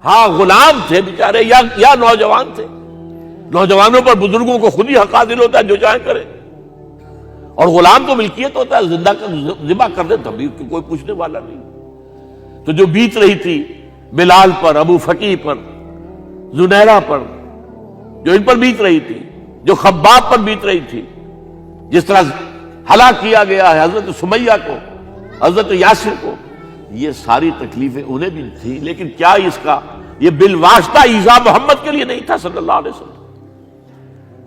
ہاں غلام تھے بیچارے یا نوجوان تھے. نوجوانوں پر بزرگوں کو خود ہی حق حاصل ہوتا ہے جو چاہے کرے, اور غلام تو ملکیت ہوتا ہے, زندہ ذبح کر دے تب بھی کوئی پوچھنے والا نہیں. تو جو بیت رہی تھی بلال پر, ابو فقیہ پر, زنیرہ پر, جو ان پر بیت رہی تھی, جو خباب پر بیت رہی تھی, جس طرح ہلاک کیا گیا ہے حضرت سمیہ کو, حضرت یاسر کو, یہ ساری تکلیفیں انہیں بھی تھیں. لیکن کیا اس کا یہ بالواسطہ ایذا محمد کے لیے نہیں تھا صلی اللہ علیہ وسلم.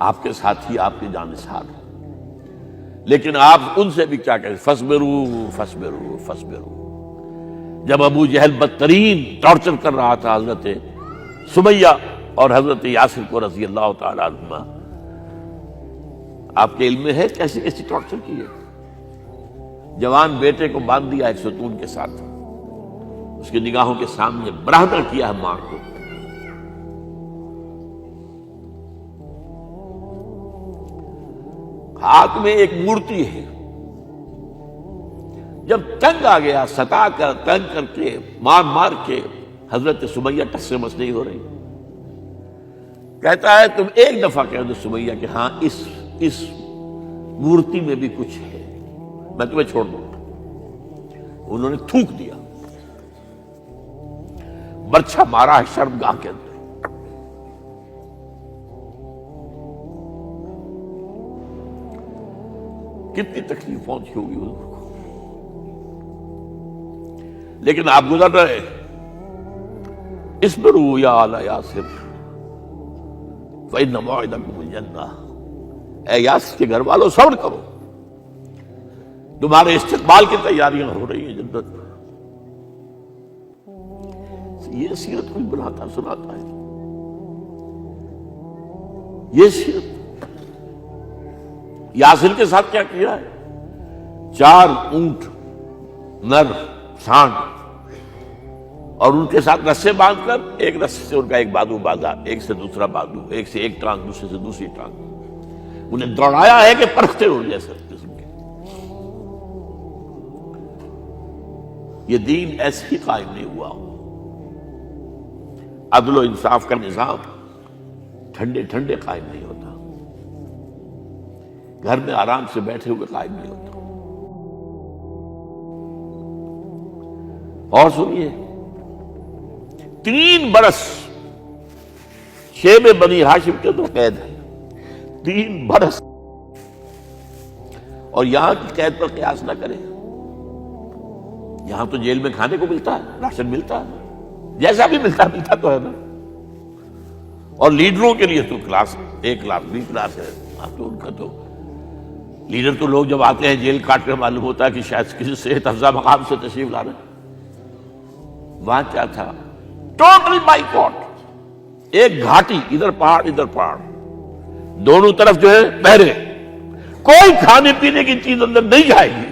آپ کے ساتھی آپ کی جانثار ہیں, لیکن آپ ان سے بھی کیا کہیں, فصبروا فصبروا فصبروا. جب ابو جہل بدترین ٹارچر کر رہا تھا حضرت سمیہ اور حضرت یاسر کو رضی اللہ تعالی عنہما, آپ کے علم میں ہے کیسی کیسی ٹارچر کی ہے. جوان بیٹے کو باندھ دیا ایک ستون کے ساتھ, اس کی نگاہوں کے سامنے برہنہ کیا ہے ماں کو. ہاتھ میں ایک مورتی ہے, جب تنگ آ گیا ستا کر تنگ کر کے مار مار کے حضرت سمیہ ٹس سے مس نہیں ہو رہی. کہتا ہے تم ایک دفعہ کہہ دو سمیہ کہ ہاں اس مورتی میں بھی کچھ ہے, میں تمہیں چھوڑ دوں گا. انہوں نے تھوک دیا, برچھا مارا ہے شرمگاہ کے اندر. کتنی تکلیف پہنچی ہوگی حضور کو, لیکن آپ گزر رہے. اصبروا یا آل یاسر فإن موعدکم الجنہ. اے یاسر کے گھر والوں صبر کرو, تمہارے استقبال کی تیاریاں ہو رہی ہیں جنت. یہ سیرت کوئی بلاتا سناتا ہے, یہ سیرت. یاسر کے ساتھ کیا کیا ہے, 4 اونٹ نر سانڈ, اور ان کے ساتھ رسے باندھ کر ایک رسے سے ان کا ایک بازو باندھا, ایک سے دوسرا بازو, ایک سے ایک ٹانگ, دوسرے سے دوسری ٹانگ. انہیں دوڑایا ہے کہ پرکھتے ہو جیسے قسم کے. یہ دین ایسے ہی قائم نہیں ہوا. عدل و انصاف کا نظام ٹھنڈے ٹھنڈے قائم نہیں ہوتا, گھر میں آرام سے بیٹھے ہوئے قائم نہیں ہوتا. اور سنیے, 3 برس شیب بنی ہاشم کے تو قید ہے, 3 برس. اور یہاں کی قید پر قیاس نہ کریں. یہاں تو جیل میں کھانے کو ملتا ہے, راشن ملتا ہے, جیسا بھی ملتا تو ہے نا. اور لیڈروں کے لیے تو class A class B class ہے. تو ان کا تو لیڈر تو لوگ جب آتے ہیں جیل کاٹ کر معلوم ہوتا ہے کہ شاید کسی صحت افزا مقام سے تشریف لا رہے ہیں. وہاں کیا تھا, ٹوٹل بائیکاٹ. ایک گھاٹی, ادھر پہاڑ ادھر پہاڑ, دونوں طرف جو ہے پہرے, کوئی کھانے پینے کی چیز اندر نہیں جائے گی.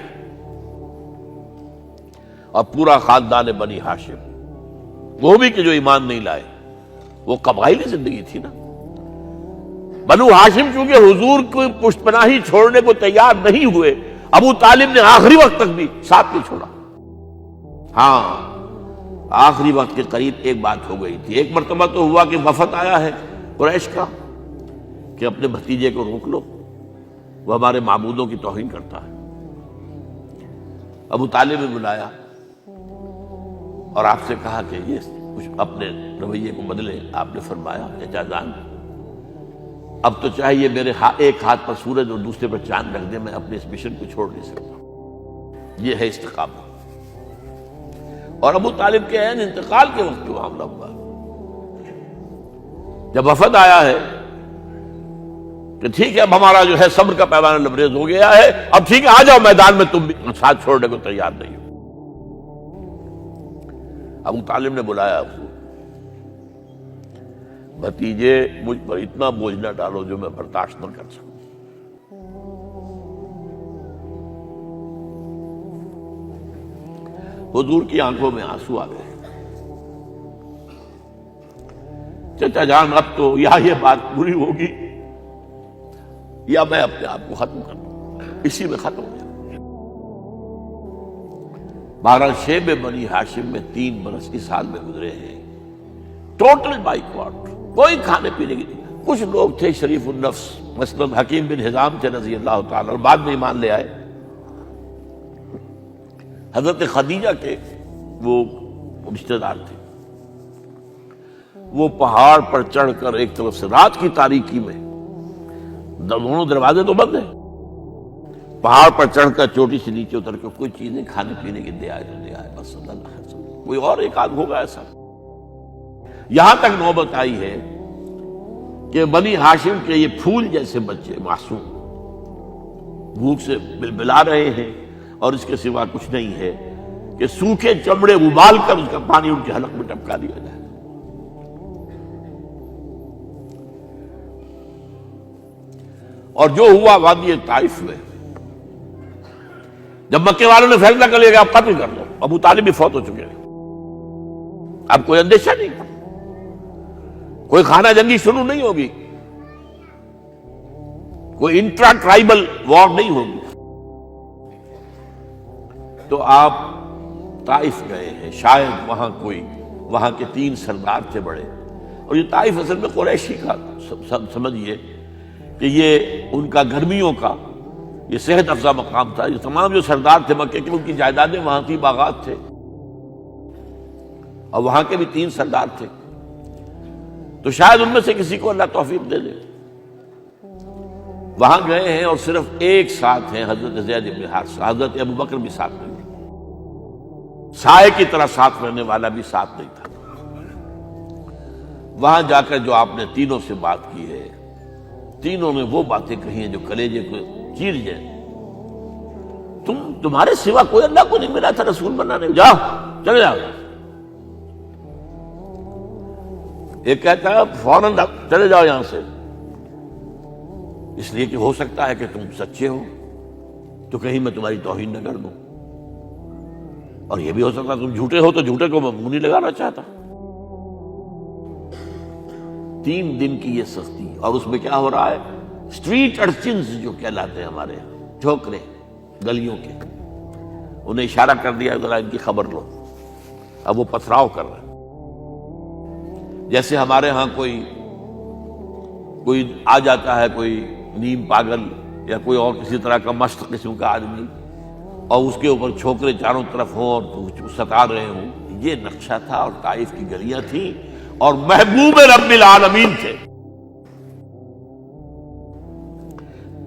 اور پورا خاندان بنی ہاشم, وہ بھی کہ جو ایمان نہیں لائے, وہ قبائلی زندگی تھی نا. بنو ہاشم چونکہ حضور کو پشت پناہی چھوڑنے کو تیار نہیں ہوئے, ابو طالب نے آخری وقت تک بھی ساتھ نہیں چھوڑا. ہاں آخری وقت کے قریب ایک بات ہو گئی تھی. ایک مرتبہ تو ہوا کہ وفد آیا ہے قریش کا کہ اپنے بھتیجے کو روک لو, وہ ہمارے معبودوں کی توہین کرتا ہے. ابو طالب نے بلایا اور آپ سے کہا کہ یہ کچھ اپنے رویے کو بدلے. آپ نے فرمایا چچا جان, اب تو چاہیے میرے ایک ہاتھ پر سورج اور دوسرے پر چاند رکھ دے, میں اپنے اس مشن کو چھوڑ نہیں سکتا. یہ ہے استقامت. اور ابو طالب کے عین انتقال کے وقت جو معاملہ ہوا, جب وفد آیا ہے کہ ٹھیک ہے اب ہمارا جو ہے صبر کا پیمانہ لبریز ہو گیا ہے, اب ٹھیک ہے آ جاؤ میدان میں, تم بھی ساتھ چھوڑنے کو تیار نہیں ہو. ابو طالب نے بلایا, بھتیجے مجھ پر اتنا بوجھ نہ ڈالو جو میں برداشت نہ کر سکوں. حضور کی آنکھوں میں آنسو آ گئے. چچا جان اب تو یا یہ بات پوری ہوگی یا میں اپنے آپ کو ختم کر دوں, اسی میں ختم ہو جائے. بہرحال شیب بنی ہاشم میں 3 برس اس حال میں گزرے ہیں ٹوٹل بائیکاٹ، کوئی کھانے پینے کی نہیں۔ کچھ لوگ تھے شریف النفس، مثلا حکیم بن حزام تھے رضی اللہ تعالیٰ، اور بعد میں ایمان لے آئے۔ حضرت خدیجہ کے وہ رشتہ دار تھے، وہ پہاڑ پر چڑھ کر ایک طرف سے رات کی تاریکی میں، دونوں دروازے تو بند ہیں، پہاڑ پر چڑھ کر چوٹی سے نیچے اتر کر کوئی چیزیں کھانے پینے کی دے آئے تو دے آئے، بس صلی اللہ علیہ وسلم۔ کوئی اور ایک آدھ ہوگا ایسا۔ یہاں تک نوبت آئی ہے کہ بنی ہاشم کے یہ پھول جیسے بچے معصوم بھوک سے بلبلا رہے ہیں، اور اس کے سوا کچھ نہیں ہے کہ سوکھے چمڑے ابال کر اس کا پانی ان کے حلق میں ٹپکا دیا جائے۔ اور جو ہوا وادی طائف میں، جب مکے والوں نے فیصلہ کر لیا کہ آپ قتل کر دو، ابو طالب بھی فوت ہو چکے ہیں، اب کوئی اندیشہ نہیں، کوئی خانہ جنگی شروع نہیں ہوگی، کوئی انٹرا ٹرائبل وار نہیں ہوگی، تو آپ طائف گئے ہیں۔ شاید وہاں کے 3 سردار تھے بڑے، اور یہ طائف اصل میں قریشی کا سمجھیے کہ یہ ان کا گرمیوں کا یہ صحت افزا مقام تھا۔ یہ تمام جو سردار تھے مکے کے، ان کی جائیدادیں وہاں کی، باغات تھے، اور وہاں کے بھی 3 سردار تھے، تو شاید ان میں سے کسی کو اللہ توفیق دے دے۔ وہاں گئے ہیں اور صرف ایک ساتھ ہیں، حضرت زید بن حارثہ، حضرت ابو بکر بھی ساتھ نہیں، سائے کی طرح ساتھ رہنے والا بھی ساتھ نہیں تھا۔ وہاں جا کر جو آپ نے تینوں سے بات کی ہے، تینوں نے وہ باتیں کہی ہیں جو کلیجے کو چیر جائیں۔ تمہارے سوا کوئی اللہ کو نہیں ملا تھا رسول بنانے، جاؤ چلے جاؤ۔ ایک کہتا ہے فوراً چلے جاؤ یہاں سے، اس لیے کہ ہو سکتا ہے کہ تم سچے ہو تو کہیں میں تمہاری توہین نہ کر دوں، اور یہ بھی ہو سکتا ہے تم جھوٹے ہو تو جھوٹے کو میں منہ نہیں لگانا چاہتا۔ 3 دن کی یہ سختی، اور اس میں کیا ہو رہا ہے، اسٹریٹ ارچنز جو کہلاتے ہیں ہمارے یہاں، جھوکرے گلیوں کے، انہیں اشارہ کر دیا ذرا ان کی خبر لو، اب وہ پتھراؤ کر رہے ہیں۔ جیسے ہمارے ہاں کوئی آ جاتا ہے، کوئی نیم پاگل یا کوئی اور کسی طرح کا مست قسم کا آدمی، اور اس کے اوپر چھوکرے چاروں طرف ہوں اور ستا رہے ہوں، یہ نقشہ تھا، اور طائف کی گلیاں تھیں، اور محبوب رب العالمین تھے۔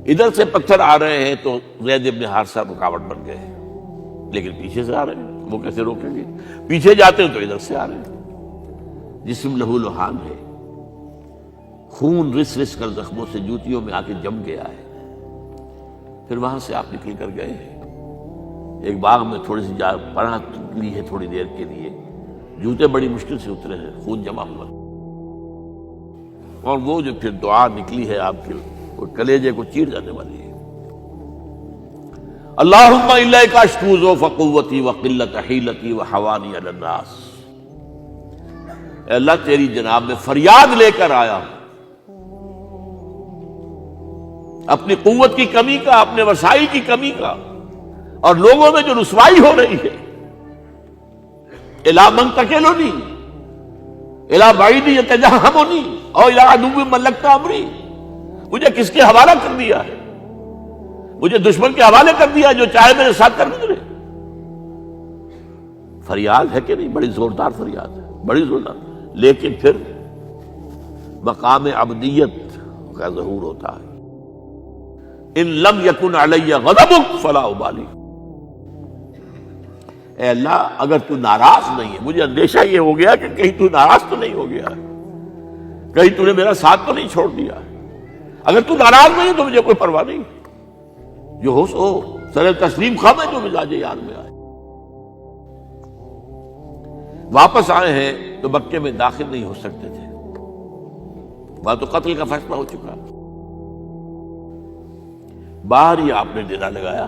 ادھر سے پتھر آ رہے ہیں تو زید بن حارثہ رکاوٹ بن گئے، لیکن پیچھے سے آ رہے ہیں، وہ کیسے روکیں گے؟ پیچھے جاتے ہیں تو ادھر سے آ رہے ہیں۔ جسم لہو لہان ہے، خون رس رس کر زخموں سے جوتیوں میں آ کے جم گیا ہے۔ پھر وہاں سے آپ نکل کر گئے ہیں، ایک باغ میں تھوڑی سی پناہ لی ہے تھوڑی دیر کے لیے، جوتے بڑی مشکل سے اترے ہیں، خون جمع ہوا، اور وہ جو پھر دعا نکلی ہے آپ کے، وہ کلیجے کو چیر جانے والی ہے۔ اللہم الیک اشکو ضعف قوتی وقلت حیلتی وحوانی علی الناس، اے اللہ تیری جناب میں فریاد لے کر آیا ہوں، اپنی قوت کی کمی کا، اپنے وسائل کی کمی کا، اور لوگوں میں جو رسوائی ہو رہی ہے، الی من تکلنی الی بعید یتجہمنی او الی عدو ملکت امری، مجھے کس کے حوالہ کر دیا ہے، مجھے دشمن کے حوالے کر دیا جو چاہے میرے ساتھ کر گزرے۔ فریاد ہے کہ نہیں؟ بڑی زوردار فریاد ہے، بڑی زوردار، لیکن پھر مقام عبدیت کا ظہور ہوتا ہے۔ ان لم یکن علی غضبک فلا ابالی، اے اللہ اگر تو ناراض نہیں ہے، مجھے اندیشہ یہ ہو گیا کہ کہیں تو ناراض تو نہیں ہو گیا ہے، کہیں تو نے میرا ساتھ تو نہیں چھوڑ دیا ہے، اگر تو ناراض نہیں ہے تو مجھے کوئی پرواہ نہیں، جو ہو سو سر تسلیم خم ہے جو مزاج یار میں آئے۔ واپس آئے ہیں تو مکے میں داخل نہیں ہو سکتے تھے، وہاں تو قتل کا فیصلہ ہو چکا، باہر ہی آپ نے ڈیرا لگایا،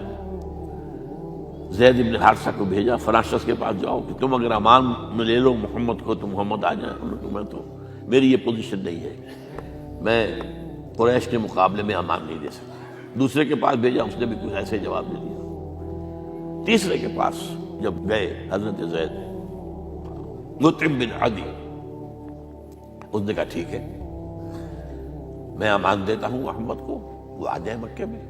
زید بن حارثہ کو بھیجا، فلاں شخص کے پاس جاؤ کہ تم اگر امان میں لے لو محمد کو تو محمد آ جائیں، میں تو میری یہ پوزیشن نہیں ہے، میں قریش کے مقابلے میں امان نہیں دے سکتا۔ دوسرے کے پاس بھیجا، اس نے بھی کچھ ایسے جواب دے دیا۔ تیسرے کے پاس جب گئے حضرت زید، مطعم بن عدی، اس نے کہا ٹھیک ہے، میں امان دیتا ہوں محمد کو، وہ آ جائے مکے میں۔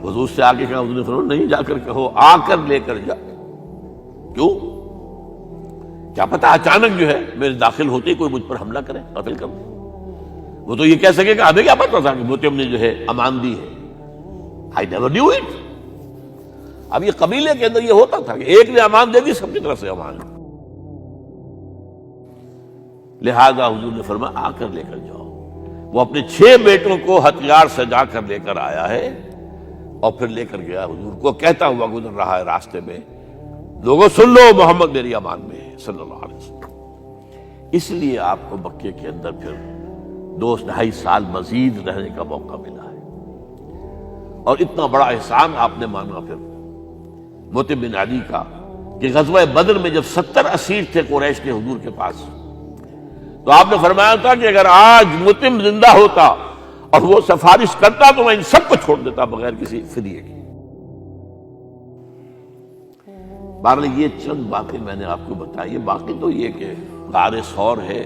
حضور سے آگے کہا، حضور نے فرمایا نہیں جا کر کہو، آ کر لے کر جا۔ کیوں؟ کیا پتا اچانک جو ہے میرے داخل ہوتے ہی کوئی مجھ پر حملہ کرے، قتل کر دے۔ وہ تو یہ کہہ سکے کہ ہمیں کیا پتا تھا کہ مطعم نے جو ہے امان دی ہے، I never knew it۔ اب یہ قبیلے کے اندر یہ ہوتا تھا کہ ایک نے امان دے دی، سب کی طرف سے امان۔ لہذا حضور نے فرمایا آ کر لے کر جاؤ۔ وہ اپنے 6 بیٹوں کو ہتھیار سجا کر لے کر آیا ہے اور پھر لے کر گیا حضور کو، کہتا ہوا گزر رہا ہے راستے میں، لوگوں سن لو محمد میری امان میں ہے صلی اللہ علیہ وسلم۔ اس لیے آپ کو مکے کے اندر پھر 2-2.5 سال مزید رہنے کا موقع ملا ہے، اور اتنا بڑا احسان آپ نے مانا پھر مطعم بن عدی کا کہ غزوہ بدر میں جب 70 اسیر تھے قریش کے حضور کے پاس، تو آپ نے فرمایا تھا کہ اگر آج مطعم زندہ ہوتا اور وہ سفارش کرتا تو میں ان سب کو چھوڑ دیتا بغیر کسی فدیے کے۔ بہرحال یہ چند باتیں میں نے آپ کو بتائی، باقی تو یہ کہ غار ثور ہے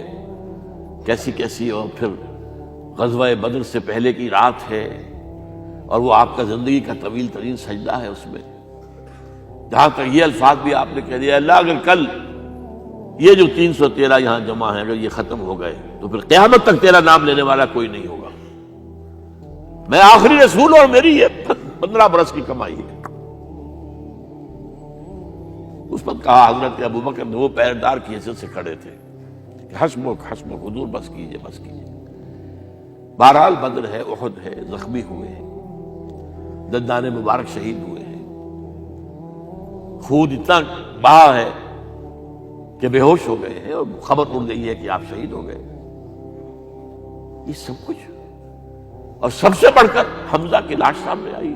کیسی کیسی، اور پھر غزوہ بدر سے پہلے کی رات ہے، اور وہ آپ کا زندگی کا طویل ترین سجدہ ہے۔ اس میں جہاں تک یہ الفاظ بھی آپ نے کہہ دیا، اللہ اگر کل یہ جو 313 یہاں جمع ہیں اگر یہ ختم ہو گئے تو پھر قیامت تک تیرا نام لینے والا کوئی نہیں ہوگا، میں آخری رسول اور میری یہ 15 برس کی کمائی ہے۔ اس وقت کہا حضرت ابوبکر نے، وہ پہردار کی حیثیت سے کھڑے تھے، کہ حسبک حسبک حضور بس کیجئے بس کیجئے۔ بہرحال بدر ہے، احد ہے، زخمی ہوئے ہیں، دندان مبارک شہید ہوئے ہیں، خون اتنا بہا ہے کہ بے ہوش ہو گئے ہیں، اور خبر اڑ گئی ہے کہ آپ شہید ہو گئے۔ یہ سب کچھ، اور سب سے بڑھ کر حمزہ کی لاش سامنے آئی۔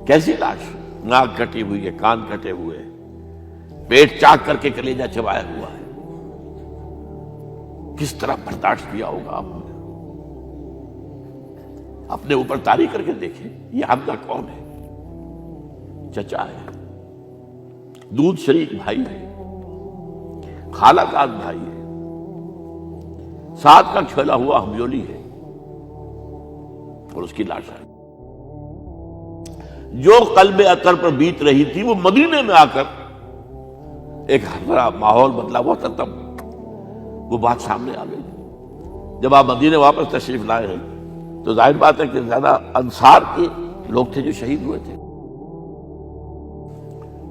کیسی لاش؟ ناک کٹی ہوئی ہے، کان کٹے ہوئے ہیں، پیٹ چاک کر کے کلیجہ چبایا ہوا ہے۔ کس طرح برداشت کیا ہوگا آپ نے؟ اپنے اوپر تاری کر کے دیکھیں، یہ حمزہ کون ہے؟ چچا ہے، دودھ شریک بھائی ہے، خالہ زاد بھائی ہے، ساتھ کا کھیلا ہوا ہمجولی ہے، اور اس کی لاش ہے۔ جو قلب اطہر پر بیت رہی تھی وہ مدینے میں آ کر ایک بڑا ماحول بدلا ہوا تھا، تب وہ بات سامنے آ گئی۔ جب آپ مدینے واپس تشریف لائے ہیں تو ظاہر بات ہے کہ زیادہ انصار کے لوگ تھے جو شہید ہوئے تھے۔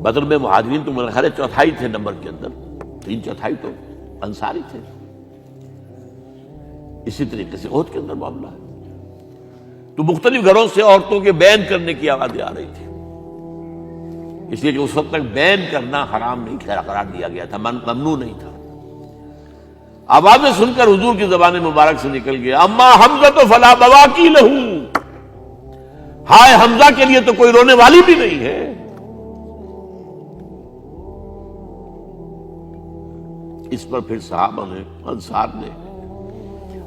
بدر میں مہاجرین تو میرے خیال 1/4 تھے نمبر کے اندر، 3/4 تو انصاری تھے۔ اسی طریقے سے احد کے اندر معاملہ ہے، تو مختلف گھروں سے عورتوں کے بین کرنے کی آوازیں آ رہی تھی، اس لیے کہ اس وقت تک بین کرنا حرام نہیں قرار دیا گیا تھا، ممنوع نہیں تھا۔ آوازیں سن کر حضور کی زبان مبارک سے نکل گیا، اما حمزہ تو فلا بواکی لہو، ہائے حمزہ کے لیے تو کوئی رونے والی بھی نہیں ہے۔ اس پر پھر صحابہ نے، انصار نے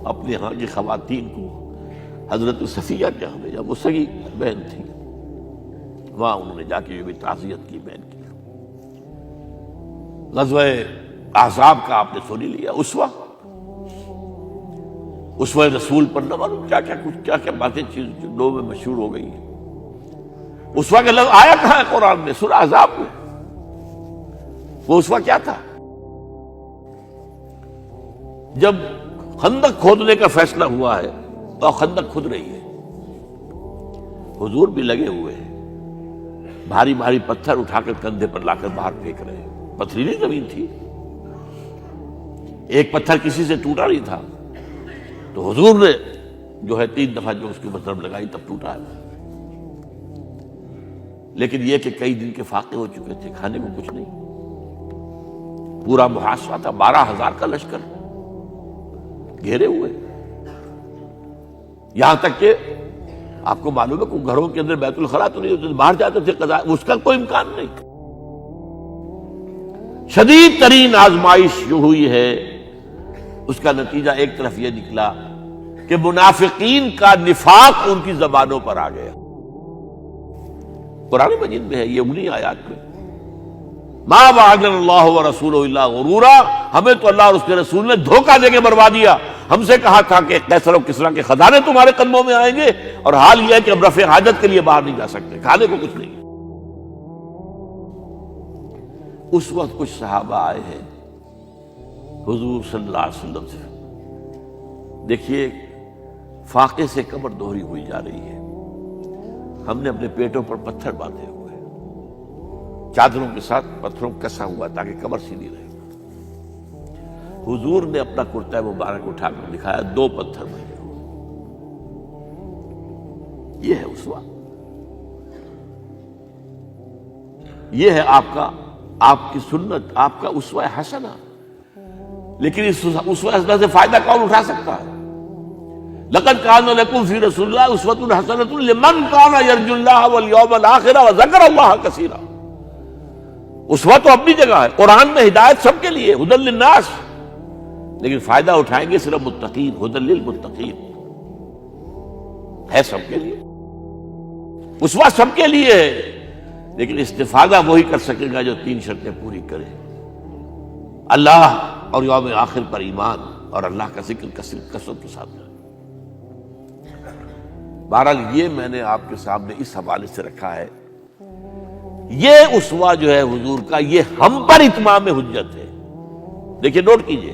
اپنے ہاں کی خواتین کو حضرت صفیہ کے ہاں بھیجا، وہ سگی بہن تھی، وہاں انہوں نے جا کے بھی تعزیت کی بہن کی۔ غزوہ احزاب کا آپ نے سن ہی لیا، اسوہ رسول پر نہ معلوم کیا کیا باتیں چیز لوگوں میں مشہور ہو گئی ہیں۔ اسوہ کا لفظ آیا کہاں ہے قرآن میں؟ سورہ احزاب میں۔ وہ اسوہ کیا تھا؟ جب خندق کھودنے کا فیصلہ ہوا ہے تو خندق کھود رہی ہے، حضور بھی لگے ہوئے ہیں، بھاری بھاری پتھر اٹھا کر کندھے پر لا کر باہر پھینک رہے ہیں، پتھریلی زمین تھی، ایک پتھر کسی سے ٹوٹا نہیں تھا، تو حضور نے جو ہے 3 دفعہ جو اس کے اوپر ضرب لگائی تب ٹوٹا ہے۔ لیکن یہ کہ کئی دن کے فاقے ہو چکے تھے، کھانے کو کچھ نہیں، پورا محاصرہ تھا، 12,000 کا لشکر گھیرے ہوئے، یہاں تک کہ آپ کو معلوم ہے کہ گھروں کے اندر بیت الخلا تو نہیں ہوتے، باہر جاتے تھے قضاء، اس کا کوئی امکان نہیں۔ شدید ترین آزمائش جو ہوئی ہے اس کا نتیجہ ایک طرف یہ نکلا کہ منافقین کا نفاق ان کی زبانوں پر آ گیا۔ قرآن مجید میں ہے یہ انہی آیات میں، ما وعدنا اللہ ورسولہ الا غرورا، ہمیں تو اللہ اور اس کے رسول نے دھوکہ دے کے مروا دیا۔ ہم سے کہا تھا کہ قیصر و کسریٰ کے خزانے تمہارے قدموں میں آئیں گے، اور حال یہ ہے کہ اب رفع حاجت کے لیے باہر نہیں جا سکتے، کھانے کو کچھ نہیں۔ اس وقت کچھ صحابہ آئے ہیں حضور صلی اللہ علیہ وسلم سے، دیکھیے فاقے سے کمر دوہری ہوئی جا رہی ہے، ہم نے اپنے پیٹوں پر پتھر باندھے ہوئے، چادروں کے ساتھ پتھروں کسا ہوا تاکہ کمر سیدھی رہے۔ حضور نے اپنا کرتا مبارک اٹھا کر دکھایا، 2 پتھر بنے ہوئے۔ یہ ہے اسوہ، یہ ہے آپ کی سنت، آپ کا اسوہ حسنہ۔ لیکن اس اسوہ حسنہ سے فائدہ کون اٹھا سکتا ہے؟ لقد کان لکم فی رسول اللہ اسوۃ حسنۃ لمن کان یرجو اللہ والیوم الآخر وذکر اللہ کثیرا۔ اسوہ تو اپنی جگہ ہے، قرآن میں ہدایت سب کے لیے، ھدی للناس، لیکن فائدہ اٹھائیں گے صرف متقین، ھدی للمتقین، ہے سب کے لیے، اسوہ سب کے لیے ہے، لیکن استفادہ وہی کر سکے گا جو 3 شرطیں پوری کرے: اللہ اور یوم آخر پر ایمان، اور اللہ کا ذکر کثرت کے ساتھ کرے۔ بہرحال یہ میں نے آپ کے سامنے اس حوالے سے رکھا ہے، یہ اسوہ جو ہے حضور کا، یہ ہم پر اتمام حجت ہے۔ دیکھیے نوٹ کیجئے،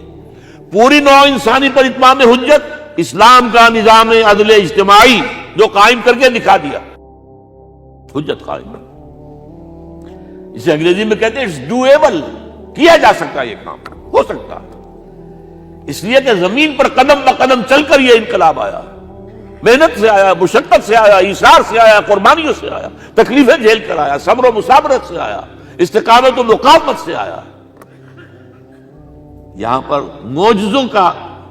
پوری نوع انسانی پر اتمام حجت، اسلام کا نظام عدل اجتماعی جو قائم کر کے دکھا دیا، حجت قائم ہے۔ اسے انگریزی میں کہتے ہیں اٹس ڈویبل، کیا جا سکتا ہے، یہ کام ہو سکتا ہے، اس لیے کہ زمین پر قدم بقدم چل کر یہ انقلاب آیا، محنت سے آیا، مشقت سے آیا، ایثار سے آیا، قربانیوں سے آیا، تکلیفیں جھیل کر آیا، صبر و مصابرت سے آیا، استقامت و مقاومت سے آیا۔ یہاں پر معجزوں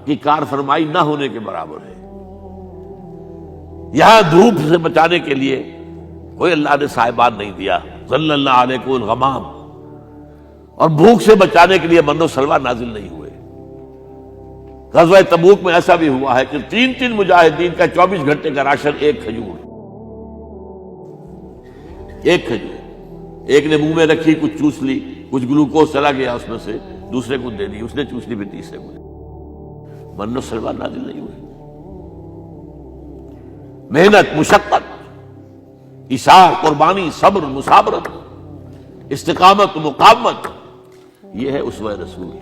کی کار فرمائی نہ ہونے کے برابر ہے۔ یہاں دھوپ سے بچانے کے لیے کوئی اللہ نے صاحبان نہیں دیا، ظل اللہ علیکم الغمام، اور بھوک سے بچانے کے لیے من و سلوہ نازل نہیں ہوئے۔ غزوہ تبوک میں ایسا بھی ہوا ہے کہ 3 مجاہدین کا 24 گھنٹے کا راشن ایک کھجور، ایک نے منہ میں رکھی، کچھ چوس لی، کچھ گلوکوز چلا گیا اس میں سے، دوسرے کو دے دی، اس نے چوس لی، پھر تیسرے کو۔ من و سلوہ نازل نہیں ہوئے۔ محنت، مشقت، ایثار، قربانی، صبر، مصابرت، استقامت، مقاومت، یہ ہے اسوہ رسول۔